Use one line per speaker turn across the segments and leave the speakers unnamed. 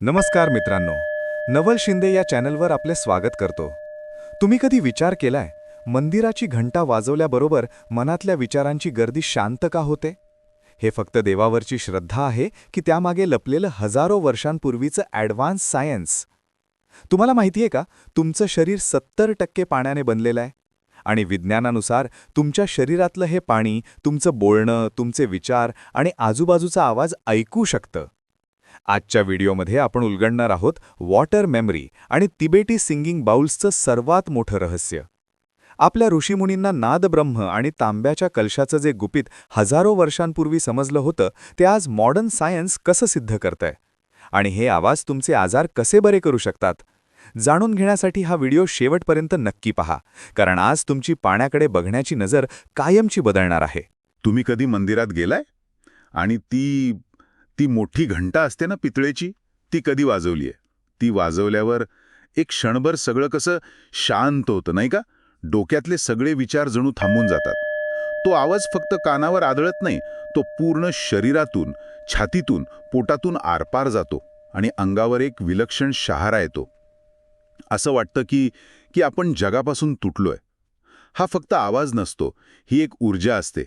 नमस्कार मित्रांनो, नवल शिंदे या चॅनलवर आपले स्वागत करतो. तुम्ही कधी विचार केलाय, मंदिराची घंटा वाजवल्याबरोबर मनातल्या विचारांची गर्दी शांत का होते? हे फक्त देवावरची श्रद्धा आहे की त्यामागे लपलेलं हजारो वर्षांपूर्वीचं ॲडव्हान्स सायन्स? तुम्हाला माहितीये का, तुमचं शरीर 70% पाण्याने बनलेलं आहे. आणि विज्ञानानुसार तुमच्या शरीरातलं हे पाणी तुमचं बोलणं, तुमचे विचार आणि आजूबाजूचा आवाज ऐकू शकतं. आजच्या व्हिडिओमध्ये आपण उलगडणार आहोत वॉटर मेमरी आणि तिबेटी सिंगिंग बाउल्सचं सर्वात मोठं रहस्य. आपल्या ऋषीमुनींना नादब्रह्म आणि तांब्याच्या कलशाचं जे गुपित हजारो वर्षांपूर्वी समजलं होतं, ते आज मॉडर्न सायन्स कसं सिद्ध करतंय? आणि हे आवाज तुमचे आजार कसे बरे करू शकतात? जाणून घेण्यासाठी हा व्हिडिओ शेवटपर्यंत नक्की पहा, कारण आज तुमची पाण्याकडे बघण्याची नजर कायमची बदलणार आहे.
तुम्ही कधी मंदिरात गेलाय आणि ती मोठी घंटा असते ना पितळेची, ती कधी वाजवलीये? ती वाजवल्यावर एक क्षणभर सगळं कसं शांत होतं नाही का? डोक्यातले सगळे विचार जणू थांबून जातात. तो आवाज फक्त कानावर आदळत नाही, तो पूर्ण शरीरातून, छातीतून, पोटातून आरपार जातो आणि अंगावर एक विलक्षण शहारा येतो. असं वाटतं की आपण जगापासून तुटलोय. हा फक्त आवाज नसतो, ही एक ऊर्जा असते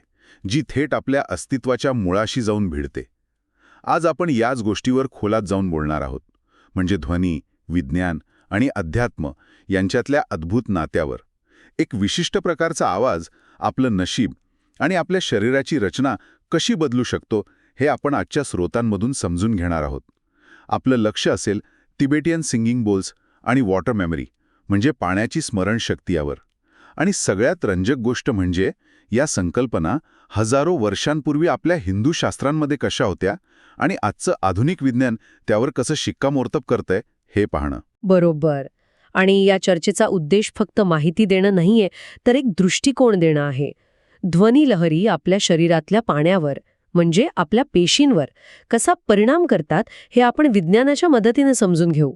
जी थेट आपल्या अस्तित्वाच्या मुळाशी जाऊन भिडते. आज आपण याच गोष्टीवर खोलात जाऊन बोलणार आहोत, म्हणजे ध्वनी, विज्ञान आणि अध्यात्म यांच्यातल्या अद्भुत नात्यावर. एक विशिष्ट प्रकारचा आवाज आपलं नशीब आणि आपल्या शरीराची रचना कशी बदलू शकतो, हे आपण आजच्या स्रोतांमधून समजून घेणार आहोत. आपलं लक्ष असेल तिबेटियन सिंगिंग बोल्स आणि वॉटर मेमरी, म्हणजे पाण्याची स्मरणशक्ती यावर. आणि सगळ्यात रंजक गोष्ट म्हणजे या संकल्पना हजारो वर्षांपूर्वी आपल्या हिंदू शास्त्रांमध्ये कशा होत्या आणि आजचं आधुनिक विज्ञान त्यावर कसं शिक्कामोर्तब करतंय हे पाहणं.
बरोबर. आणि या चर्चेचा उद्देश फक्त माहिती देणं नाहीये, तर एक दृष्टिकोन देणं आहे. ध्वनी लहरी आपल्या शरीरातल्या पाण्यावर, म्हणजे आपल्या पेशींवर कसा परिणाम करतात हे आपण विज्ञानाच्या मदतीने समजून घेऊ.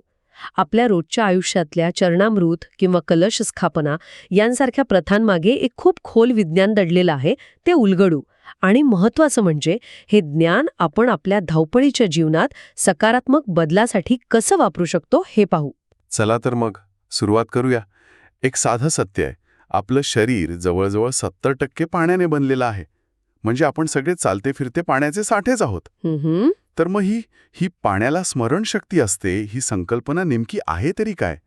आपल्या रोजच्या आयुष्यातल्या चरणामृत किंवा कलश स्थापना यांसारख्या प्रथांमागे एक खूप खोल विज्ञान दडलेलं आहे, ते उलगडू. आणि महत्त्वाचं म्हणजे हे ज्ञान आपण आपल्या धावपळीच्या जीवनात सकारात्मक बदलासाठी कसं वापरू शकतो हे पाहू.
चला तर मग सुरुवात करूया. एक साधं सत्य आहे, आपलं शरीर जवळजवळ 70% पाण्याने बनलेलं आहे. म्हणजे आपण सगळे चालते फिरते पाण्याचे साठेच आहोत. तर मग ही पाण्याला स्मरणशक्ती असते, ही संकल्पना नेमकी आहे तरी काय?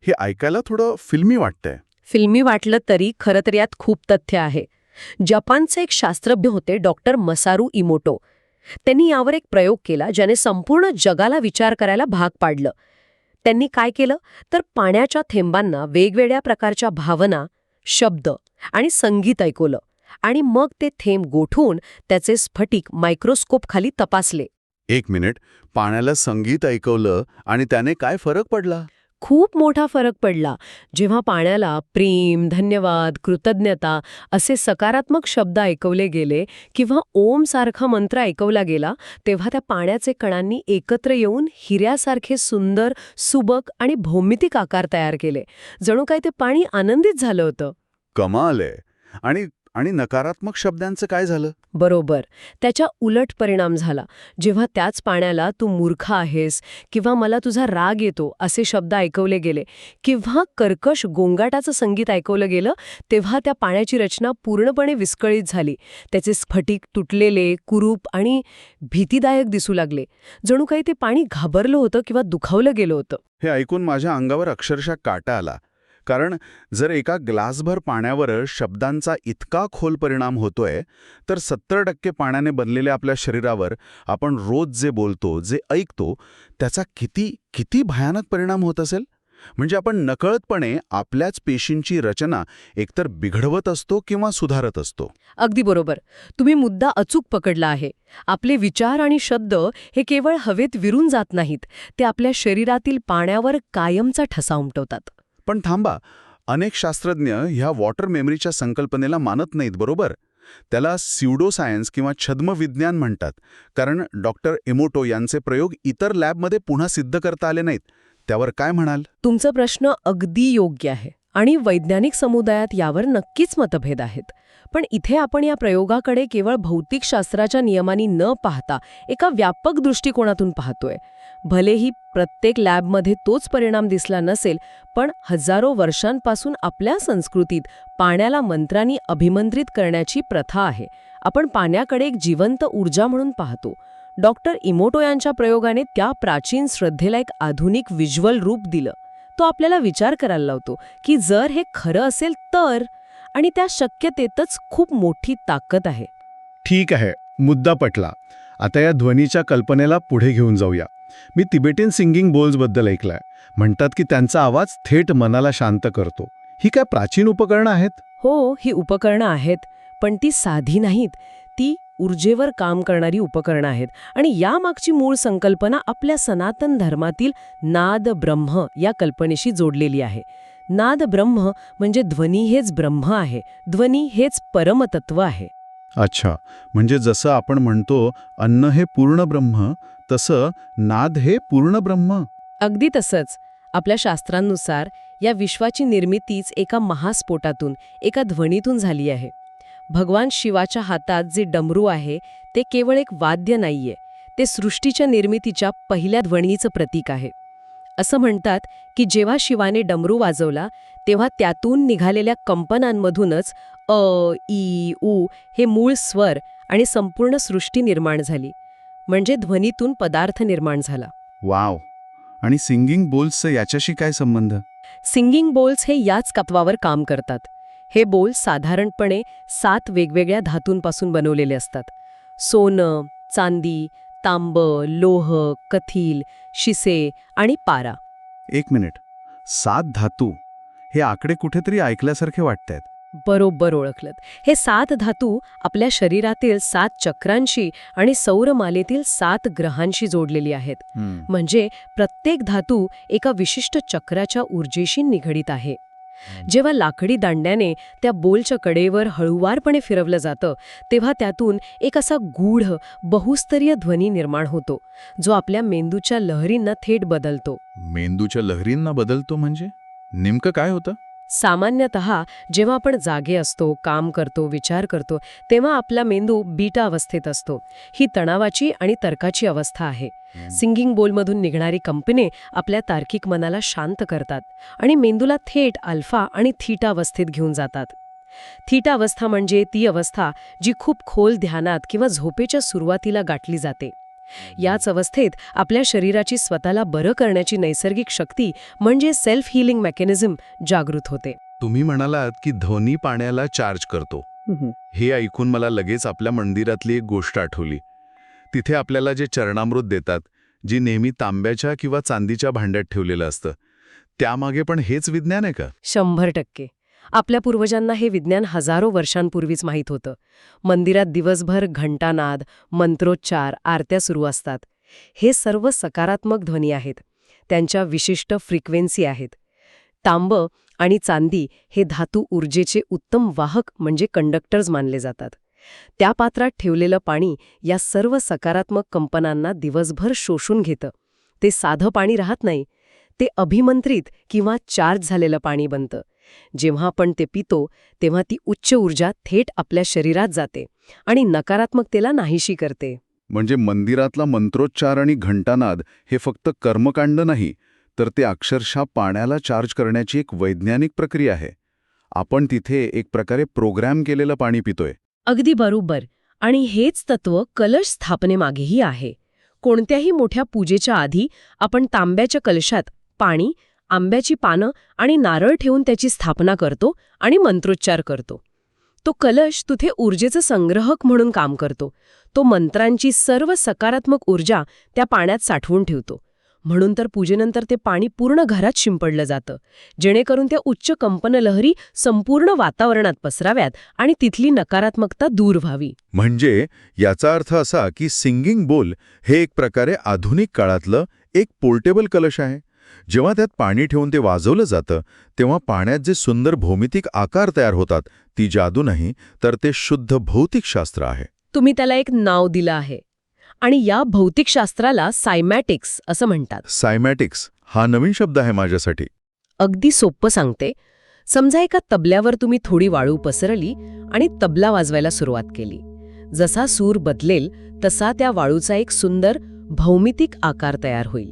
हे ऐकायला थोडं फिल्मी वाटतंय.
फिल्मी वाटलं तरी खरं तर यात खूप तथ्य आहे. जपानचे एक शास्त्रज्ञ होते डॉक्टर मसारू इमोटो. त्यांनी यावर एक प्रयोग केला ज्याने संपूर्ण जगाला विचार करायला भाग पाडलं. त्यांनी काय केलं तर पाण्याच्या थेंबांना वेगवेगळ्या प्रकारच्या भावना, शब्द आणि संगीत ऐकवलं आणि मग ते थेंब गोठवून त्याचे स्फटिक मायक्रोस्कोप खाली तपासले.
एक मिनिट, पाण्याला संगीत ऐकवलं आणि त्याने काय फरक पडला?
खूप मोठा फरक पडला. जेव्हा पाण्याला प्रेम, धन्यवाद, कृतज्ञता असे सकारात्मक शब्द ऐकवले गेले किंवा ओम सारखा मंत्र ऐकवला गेला, तेव्हा त्या पाण्याचे कणांनी एकत्र येऊन हिऱ्यासारखे सुंदर, सुबक आणि भौमितिक आकार तयार केले. जणू काय ते पाणी आनंदित झालं होतं.
कमाल आहे. आणि नकारात्मक शब्दांचं काय झालं?
बरोबर, त्याच्या उलट परिणाम झाला. जेव्हा त्याच पाण्याला तू मूर्ख आहेस किंवा मला तुझा राग येतो असे शब्द ऐकवले गेले किंवा कर्कश गोंगाटाचं संगीत ऐकवलं गेलं, तेव्हा त्या पाण्याची रचना पूर्णपणे विस्कळीत झाली. त्याचे स्फटिक तुटलेले, कुरूप आणि भीतीदायक दिसू लागले. जणू काही ते पाणी घाबरलं होतं किंवा दुखावलं गेलं होतं.
हे ऐकून माझ्या अंगावर अक्षरशः काटा आला. कारण जर एका ग्लासभर पाण्यावर शब्दांचा इतका खोल परिणाम होतोय, तर 70% पाण्याने बनलेल्या आपल्या शरीरावर आपण रोज जे बोलतो, जे ऐकतो, त्याचा किती भयानक परिणाम होत असेल? म्हणजे आपण नकळतपणे आपल्याच पेशींची रचना एकतर बिघडवत असतो किंवा सुधारत असतो.
अगदी बरोबर. तुम्ही मुद्दा अचूक पकडला आहे. आपले विचार आणि शब्द हे केवळ हवेत विरून जात नाहीत, ते आपल्या शरीरातील पाण्यावर कायमचा ठसा उमटवतात.
पण थांबा, अनेक शास्त्रज्ञ ह्या वॉटर मेमरीच्या संकल्पनेला मानत नाहीत, बरोबर? त्याला स्यूडो सायन्स किंवा छद्मविज्ञान म्हणतात, कारण डॉक्टर इमोटो यांचे प्रयोग इतर लॅबमध्ये पुन्हा सिद्ध करता आले नाहीत. त्यावर काय म्हणाल?
तुमचा प्रश्न अगदी योग्य आहे. आणि वैज्ञानिक समुदायात यावर नक्कीच मतभेद आहेत. पण इथे आपण या प्रयोगाकडे केवळ भौतिकशास्त्राच्या नियमांनी न पाहता एका व्यापक दृष्टिकोनातून पाहतोय. भलेही प्रत्येक लॅबमध्ये तोच परिणाम दिसला नसेल, पण हजारो वर्षांपासून आपल्या संस्कृतीत पाण्याला मंत्रांनी अभिमंत्रित करण्याची प्रथा आहे. आपण पाण्याकडे एक जिवंत ऊर्जा म्हणून पाहतो. डॉक्टर इमोटो यांच्या प्रयोगाने त्या प्राचीन श्रद्धेला एक आधुनिक व्हिज्युअल रूप दिलं. तो आपल्याला विचार करायला लावतो की जर हे खरं असेल तर, आणि त्या शक्यतेतच खूप मोठी ताकद आहे.
ठीक आहे, मुद्दा पटला. आता या ध्वनीच्या कल्पनेला पुढे घेऊन जाऊया. मी तिबेटियन सिंगिंग बोल्सबद्दल ऐकलंय. म्हणतात की त्यांचा आवाज थेट मनाला शांत करतो. ही काय प्राचीन उपकरणं आहेत?
हो, ही उपकरणं आहेत, पण ती साधी नाहीत. ती ऊर्जेवर काम करणारी उपकरणं आहेत. आणि यामागची मूळ संकल्पना आपल्या सनातन धर्मातील नाद ब्रह्म या कल्पनेशी जोडलेली आहे. नाद ब्रह्म म्हणजे ध्वनी हेच ब्रह्म आहे. ध्वनी हेच परमतत्व आहे.
अच्छा, म्हणजे जसं आपण म्हणतो अन्न हे पूर्ण ब्रह्म, तसं नाद हे पूर्ण ब्रह्म.
अगदी तसंच. आपल्या शास्त्रांनुसार या विश्वाची निर्मितीच एका महास्फोटातून, एका ध्वनीतून झाली आहे. भगवान शिवाच्या हातात जे डमरू आहे ते केवळ एक वाद्य नाहीये, ते सृष्टीच्या निर्मितीच्या पहिल्या ध्वनीचं प्रतीक आहे. असं म्हणतात की जेव्हा शिवाने डमरू वाजवला तेव्हा त्यातून निघालेल्या कंपनांमधूनच अ, ई, उ हे मूळ स्वर आणि संपूर्ण सृष्टी निर्माण झाली. म्हणजे ध्वनीतून पदार्थ निर्माण झाला.
वाव. आणि सिंगिंग बोल्सचं याच्याशी काय संबंध?
सिंगिंग बोल्स हे याच तत्वावर काम करतात. हे बोल साधारणपणे 7 वेगवेगळ्या धातूंपासून बनवलेले असतात. सोनं, चांदी, तांब, लोह, कथील, शिसे आणि पारा.
एक मिनिट, 7 धातू, हे आकडे कुठेतरी ऐकल्यासारखे वाटतायत.
बरोबर ओळखलत. हे 7 धातू आपल्या शरीरातील 7 चक्रांशी आणि सौरमालेतील 7 ग्रहांशी जोडलेली आहेत. म्हणजे प्रत्येक धातू एका विशिष्ट चक्राच्या ऊर्जेशी निगडीत आहे. जेव्हा लाकडी दांड्याने त्या बोलच्या कडेवर हळूवारपणे फिरवलं जातं तेव्हा त्यातून एक असा गूढ बहुस्तरीय ध्वनी निर्माण होतो, जो आपल्या मेंदूच्या लहरींना थेट बदलतो.
मेंदूच्या लहरींना बदलतो म्हणजे नेमकं काय होतं?
सामान्यतः जेव्हा आपण जागे असतो, काम करतो, विचार करतो, तेव्हा आपला मेंदू बीटा अवस्थेत असतो. ही तणावाची आणि तर्काची अवस्था आहे. सिंगिंग बोलमधून निघणारी कंपने आपल्या तार्किक मनाला शांत करतात आणि मेंदूला थेट अल्फा आणि थीटा अवस्थेत घेऊन जातात. थीटा अवस्था म्हणजे ती अवस्था जी खूप खोल ध्यानात किंवा झोपेच्या सुरुवातीला गाठली जाते. याच अवस्थेत आपल्या शरीराची स्वतःला बरं करण्याची नैसर्गिक शक्ती म्हणजे सेल्फ हिलिंग मेकॅनिझम जागृत होते.
तुम्ही म्हणालात की ध्वनी पाण्याला चार्ज करतो. हे ऐकून मला लगेच आपल्या मंदिरातली एक गोष्ट आठवली. तिथे आपल्याला जे चरणामृत देतात, जी नेहमी तांब्याच्या किंवा चांदीच्या भांड्यात ठेवलेलं असतं, त्यामागे पण हेच विज्ञान आहे का?
100%. आपल्या पूर्वजांना हे विज्ञान हजारो वर्षांपूर्वीच माहीत होतं. मंदिरात दिवसभर घंटानाद, मंत्रोच्चार, आरत्या सुरू असतात. हे सर्व सकारात्मक ध्वनी आहेत. त्यांच्या विशिष्ट फ्रिक्वेन्सी आहेत. तांब आणि चांदी हे धातू ऊर्जेचे उत्तम वाहक म्हणजे कंडक्टर्स मानले जातात. त्या पात्रात ठेवलेलं पाणी या सर्व सकारात्मक कंपनांना दिवसभर शोषून घेतं. ते साधं पाणी राहत नाही, ते अभिमंत्रित किंवा चार्ज झालेलं पाणी बनतं. जेव्हा आपण ते पितो तेव्हा ती उच्च ऊर्जा थेट आपल्या शरीरात जाते आणि नकारात्मकतेला नाहीशी करते.
म्हणजे मंदिरातला मंत्रोच्चार आणि घंटानाद हे फक्त कर्मकांड नाही, तर ते अक्षरशः पाण्याला चार्ज करण्याची एक वैज्ञानिक प्रक्रिया आहे. आपण तिथे एक प्रकारे प्रोग्रॅम केलेलं पाणी पितोय.
अगदी बरोबर. आणि हेच तत्व कलश स्थापनेमागेही आहे. कोणत्याही मोठ्या पूजेच्या आधी आपण तांब्याच्या कलशात पाणी, आंब्याची पानं आणि नारळ ठेवून त्याची स्थापना करतो आणि मंत्रोच्चार करतो. तो कलश तिथे ऊर्जेचं संग्रहक म्हणून काम करतो. तो मंत्रांची सर्व सकारात्मक ऊर्जा त्या पाण्यात साठवून ठेवतो. म्हणून तर पूजेनंतर ते पाणी पूर्ण घरात शिंपडलं जातं, जेणेकरून त्या उच्च कंपनलहरी संपूर्ण वातावरणात पसराव्यात आणि तिथली नकारात्मकता दूर व्हावी.
म्हणजे याचा अर्थ असा की सिंगिंग बोल हे एक प्रकारे आधुनिक काळातलं एक पोर्टेबल कलश आहे. जेव्हा त्यात पाणी ठेवून ते वाजवलं जातं तेव्हा पाण्यात जे सुंदर भौमितिक आकार तयार होतात ती जादू नाही, तर ते शुद्ध भौतिकशास्त्र आहे.
तुम्ही त्याला एक नाव दिलं आहे आणि या भौतिकशास्त्राला सायमॅटिक्स असं म्हणतात.
सायमॅटिक्स हा नवीन शब्द आहे माझ्यासाठी.
अगदी सोप्पं सांगते. समजा एका तबल्यावर तुम्ही थोडी वाळू पसरली आणि तबला वाजवायला सुरुवात केली. जसा सूर बदलेल तसा त्या वाळूचा एक सुंदर भौमितिक आकार तयार होईल.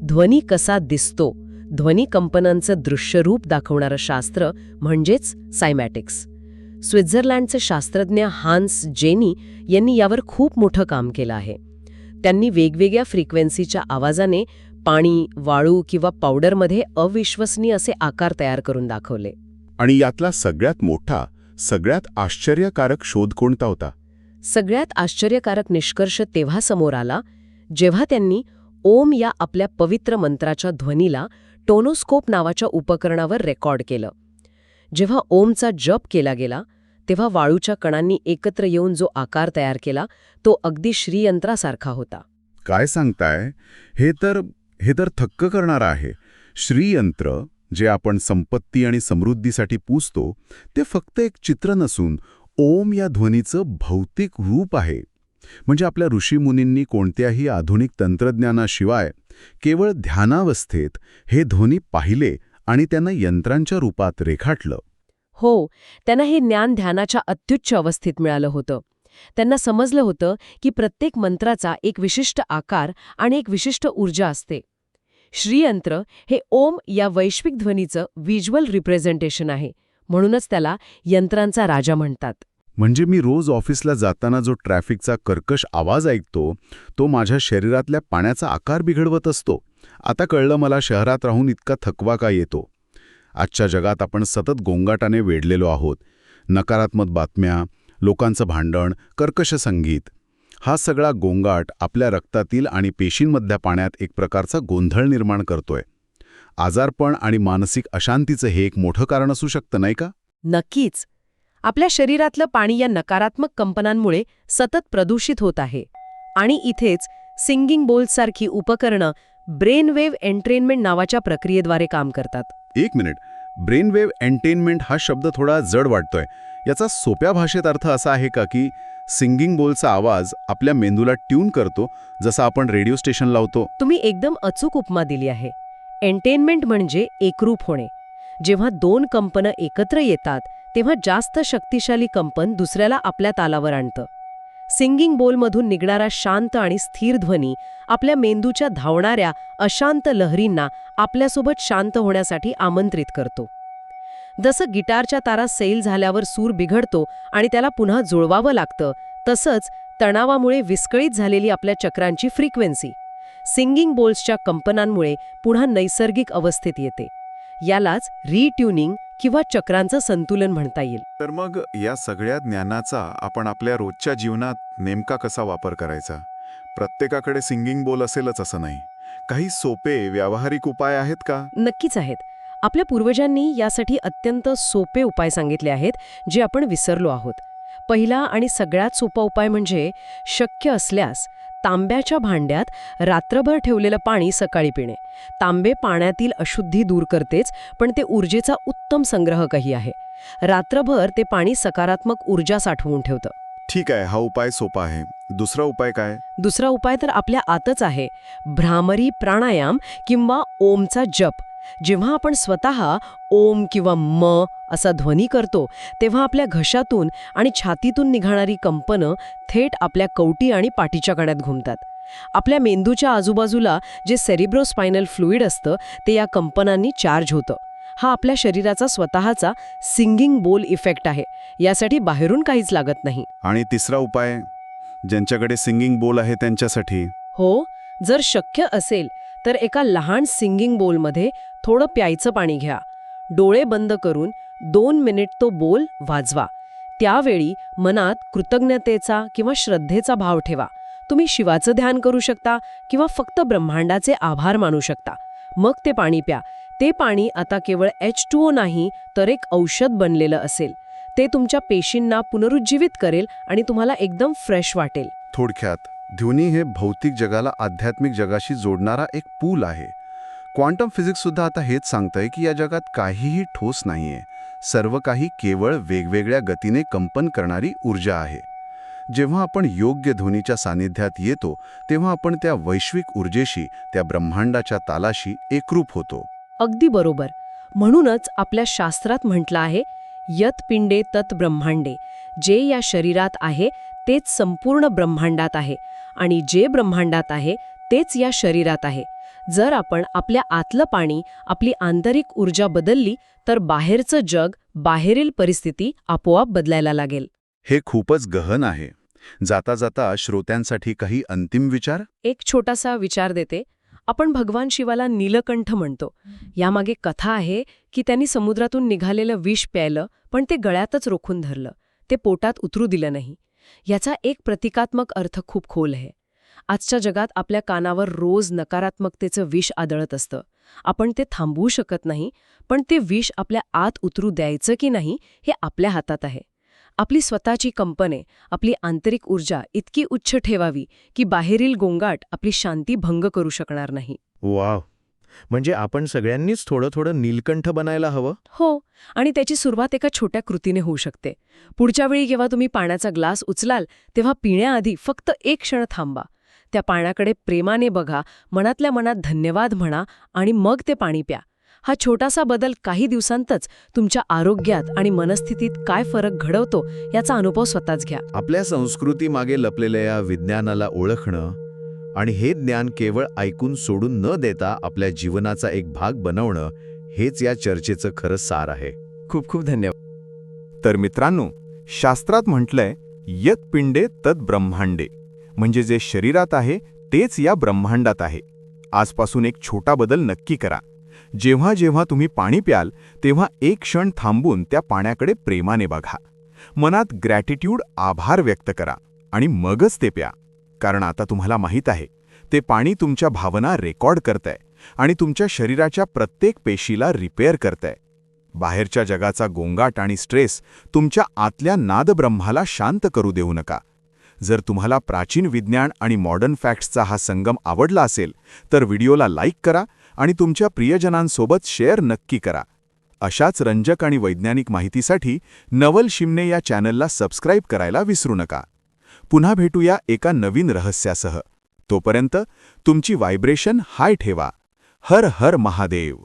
ध्वनी कसा दिसतो, ध्वनी कंपनांचं दृश्यरूप दाखवणारं शास्त्र म्हणजेच सायमॅटिक्स. स्वित्झर्लंडचे शास्त्रज्ञ हान्स जेनी यांनी यावर खूप मोठं काम केलं आहे. त्यांनी वेगवेगळ्या फ्रिक्वेन्सीच्या आवाजाने पाणी, वाळू किंवा पावडरमध्ये अविश्वसनीय असे आकार तयार करून दाखवले.
आणि यातला सगळ्यात मोठा, सगळ्यात आश्चर्यकारक शोध कोणता होता?
सगळ्यात आश्चर्यकारक निष्कर्ष तेव्हा समोर आला जेव्हा त्यांनी ओम या आपल्या पवित्र मंत्राच्या ध्वनीला टोनोस्कोप नावाच्या उपकरणावर रेकॉर्ड केलं. जेव्हा ओमचा जप केला गेला तेव्हा वाळूच्या कणांनी एकत्र येऊन जो आकार तयार केला तो अगदी श्रीयंत्रासारखा होता.
काय सांगताय? हे तर थक्क करणारं आहे. श्रीयंत्र, जे आपण संपत्ती आणि समृद्धीसाठी पूजतो, ते फक्त एक चित्र नसून ओम या ध्वनीचं भौतिक रूप आहे. म्हणजे आपल्या ऋषीमुनींनी कोणत्याही आधुनिक तंत्रज्ञानाशिवाय केवळ ध्यानावस्थेत हे ध्वनी पाहिले आणि त्यांना यंत्रांच्या रूपात रेखाटलं.
हो, त्यांना हे ज्ञान ध्यानाच्या अत्युच्च अवस्थेत मिळालं होतं. त्यांना समजलं होतं की प्रत्येक मंत्राचा एक विशिष्ट आकार आणि एक विशिष्ट ऊर्जा असते. श्रीयंत्र हे ओम या वैश्विक ध्वनीचं व्हिज्युअल रिप्रेझेंटेशन आहे. म्हणूनच त्याला यंत्रांचा राजा म्हणतात.
म्हणजे मी रोज ऑफिसला जाताना जो ट्रॅफिकचा कर्कश आवाज ऐकतो, तो माझ्या शरीरातल्या पाण्याचा आकार बिघडवत असतो. आता कळलं मला शहरात राहून इतका थकवा का येतो. आजच्या जगात आपण सतत गोंगाटाने वेढलेलो आहोत. नकारात्मक बातम्या, लोकांचं भांडण, कर्कश संगीत. हा सगळा गोंगाट आपल्या रक्तातील आणि पेशींमधल्या पाण्यात एक प्रकारचा गोंधळ निर्माण करतोय. आजारपण आणि मानसिक अशांतीचं हे एक मोठं कारण असू शकतं, नाही का?
नक्कीच. आपल्या शरीरातलं पाणी या नकारात्मक कंपनांमुळे सतत प्रदूषित होत आहे. आणि इथेच सिंगिंग बोल्ससारखी उपकरणं ब्रेनवेव्ह एंट्रेनमेंट नावाच्या प्रक्रियेद्वारे काम करतात.
एक मिनिट, ब्रेनवेव्ह एंटेनमेंट हा शब्द थोडा जड वाटतोय. याचा सोप्या भाषेत अर्थ असा आहे का की सिंगिंग बोलचा आवाज आपल्या मेंदूला ट्यून करतो, जसा आपण रेडिओ स्टेशन लावतो?
तुम्ही एकदम अचूक उपमा दिली आहे. एंटेनमेंट म्हणजे एकरूप होणे. जेव्हा दोन कंपनं एकत्र येतात तेव्हा जास्त शक्तिशाली कंपन दुसऱ्याला आपल्या तालावर आणतं. सिंगिंग बोलमधून निघणारा शांत आणि स्थिर ध्वनी आपल्या मेंदूच्या धावणाऱ्या अशांत लहरींना आपल्यासोबत शांत होण्यासाठी आमंत्रित करतो. जसं गिटारच्या तारा सैल झाल्यावर सूर बिघडतो आणि त्याला पुन्हा जुळवावं लागतं, तसंच तणावामुळे विस्कळीत झालेली आपल्या चक्रांची फ्रिक्वेन्सी सिंगिंग बोल्सच्या कंपनांमुळे पुन्हा नैसर्गिक अवस्थेत येते. यालाच रिट्युनिंग किंवा चक्रांचं संतुलन म्हणता येईल.
तर मग या सगळ्या ज्ञानाचा आपण आपल्या रोजच्या जीवनात नेमका कसा वापर करायचा? प्रत्येकाकडे सिंगिंग बोल असेलच असं नाही. काही सोपे व्यावहारिक उपाय आहेत का?
नक्कीच आहेत. आपल्या पूर्वजांनी यासाठी अत्यंत सोपे उपाय सांगितले आहेत, जे आपण विसरलो आहोत. पहिला आणि सगळ्यात सोपा उपाय म्हणजे शक्य असल्यास तांब्याच्या भांड्यात रात्रभर ठेवलेलं पाणी सकाळी पिणे. तांबे पाण्यातील अशुद्धी दूर करतेच, पण ते ऊर्जेचा उत्तम संग्रहकही आहे. रात्रभर ते पाणी सकारात्मक ऊर्जा साठवून ठेवतं.
ठीक आहे, हा उपाय सोपा आहे. दुसरा उपाय काय?
दुसरा उपाय तर आपल्या आतच आहे. भ्रामरी प्राणायाम किंवा ओमचा जप. जेव्हा आपण स्वतः ओम किंवा म असा ध्वनी करतो तेव्हा आपल्या घशातून आणि छातीतून निघणारी कंपनं थेट आपल्या कवटी आणि पाठीच्या कण्यात घुमतात. आपल्या मेंदूच्या आजूबाजूला जे सेरिब्रोस्पायनल फ्लुइड असतं ते या कंपनांनी चार्ज होतं. हा आपल्या शरीराचा स्वतःचा सिंगिंग बोल इफेक्ट आहे. यासाठी बाहेरून काहीच लागत नाही.
आणि तिसरा उपाय, ज्यांच्याकडे सिंगिंग बोल आहे त्यांच्यासाठी?
हो, जर शक्य असेल तर एका लहान सिंगिंग बोलमध्ये थोडं प्यायचं पाणी घ्या. डोळे बंद करून 2 मिनिट तो बोल वाजवा. त्यावेळी मनात कृतज्ञतेचा किंवा श्रद्धेचा भाव ठेवा. तुम्ही शिवाचं ध्यान करू शकता किंवा फक्त ब्रह्मांडाचे आभार मानू शकता. मग ते पाणी प्या. ते पाणी आता केवळ H2O नाही तर एक औषध बनलेलं असेल. ते तुमच्या पेशींना पुनरुज्जीवित करेल आणि तुम्हाला एकदम फ्रेश वाटेल.
थोडक्यात, ध्वनी हे भौतिक जगाला आध्यात्मिक जगाशी जोडणारा एक पूल आहे. क्वांटम फिजिक्ससुद्धा आता हेच सांगतंय की या जगात काहीही ठोस नाहीये. सर्व काही केवळ वेगवेगळ्या गतीने कंपन करणारी ऊर्जा आहे. जेव्हा आपण योग्य ध्वनीच्या सानिध्यात येतो तेव्हा आपण त्या वैश्विक ऊर्जेशी, त्या ब्रह्मांडाच्या तालाशी एकरूप होतो.
अगदी बरोबर. म्हणूनच आपल्या शास्त्रात म्हटलं आहे, यत पिंडे तत ब्रह्मांडे, जे या शरीरात आहे तेच संपूर्ण ब्रह्मांडात आहे आणि जे ब्रह्मांडात आहे तेच या शरीरात आहे. जर आपण आपल्या आतलं पाणी, आपली आंतरिक ऊर्जा बदलली तर बाहेरचं जग, बाहेरील परिस्थिती आपोआप बदलायला लागेल.
हे खूपच गहन आहे. जाता जाता श्रोत्यांसाठी काही अंतिम विचार?
एक छोटासा विचार देते. आपण भगवान शिवाला नीलकंठ म्हणतो. यामागे कथा आहे की त्यांनी समुद्रातून निघालेलं विष प्यायलं, पण ते गळ्यातच रोखून धरलं. ते पोटात उतरू दिलं नाही. याचा एक प्रतिकात्मक अर्थ खूप खोल आहे. आजच्या जगात आपल्या कानावर रोज नकारात्मकतेचं विष आदळत असतं. आपण ते थांबवू शकत नाही, पण ते विष आपल्या आत उतरू द्यायचं की नाही हे आपल्या हातात आहे. आपली स्वतःची कंपने, आपली आंतरिक ऊर्जा इतकी उच्च ठेवावी की बाहेरील गोंगाट आपली शांती भंग करू शकणार नाही.
वाव, म्हणजे आपण सगळ्यांनीच थोडं थोडं नीलकंठ बनायला हवं.
हो, आणि त्याची सुरुवात एका छोट्या कृतीने होऊ शकते. पुढच्या वेळी जेव्हा तुम्ही पाण्याचा ग्लास उचलाल तेव्हा पिण्याआधी फक्त एक क्षण थांबा. त्या पाण्याकडे प्रेमाने बघा, मनातल्या मनात धन्यवाद म्हणा आणि मग ते पाणी प्या. हा छोटासा बदल काही दिवसांतच तुमच्या आरोग्यात आणि मनस्थितीत काय फरक घडवतो याचा अनुभव स्वतःच घ्या.
आपल्या संस्कृतीमागे लपलेल्या या विज्ञानाला ओळखणं आणि हे ज्ञान केवळ ऐकून सोडून न देता आपल्या जीवनाचा एक भाग बनवणं, हेच या चर्चेचं खरं सार आहे.
खूप खूप धन्यवाद. तर मित्रांनो, शास्त्रात म्हटलंय यत पिंडे तत ब्रह्मांडे, म्हणजे जे शरीरात आहे तेच या ब्रह्मांडात आहे. आजपासून एक छोटा बदल नक्की करा. जेव्हा जेव्हा तुम्ही पाणी प्याल तेव्हा एक क्षण थांबून त्या पाण्याकडे प्रेमाने बघा. मनात ग्रॅटिट्यूड, आभार व्यक्त करा आणि मगच ते प्या. कारण आता तुम्हाला माहीत आहे, ते पाणी तुमच्या भावना रेकॉर्ड करतंय आणि तुमच्या शरीराच्या प्रत्येक पेशीला रिपेअर करतंय. बाहेरच्या जगाचा गोंगाट आणि स्ट्रेस तुमच्या आतल्या नादब्रह्माला शांत करू देऊ नका. जर तुम्हाला प्राचीन विज्ञान आणि मॉडर्न फॅक्ट्सचा हा संगम आवडला असेल तर व्हिडिओला लाईक करा आणि तुमच्या प्रियजनांसोबत शेअर नक्की करा. अशाच रंजक आणि वैज्ञानिक माहितीसाठी नवल शिमणे या चॅनलला सबस्क्राईब करायला विसरू नका. पुन्हा भेटूया एका नवीन रहस्यासह. तोपर्यंत तुमची व्हायब्रेशन हाय ठेवा. हर हर महादेव.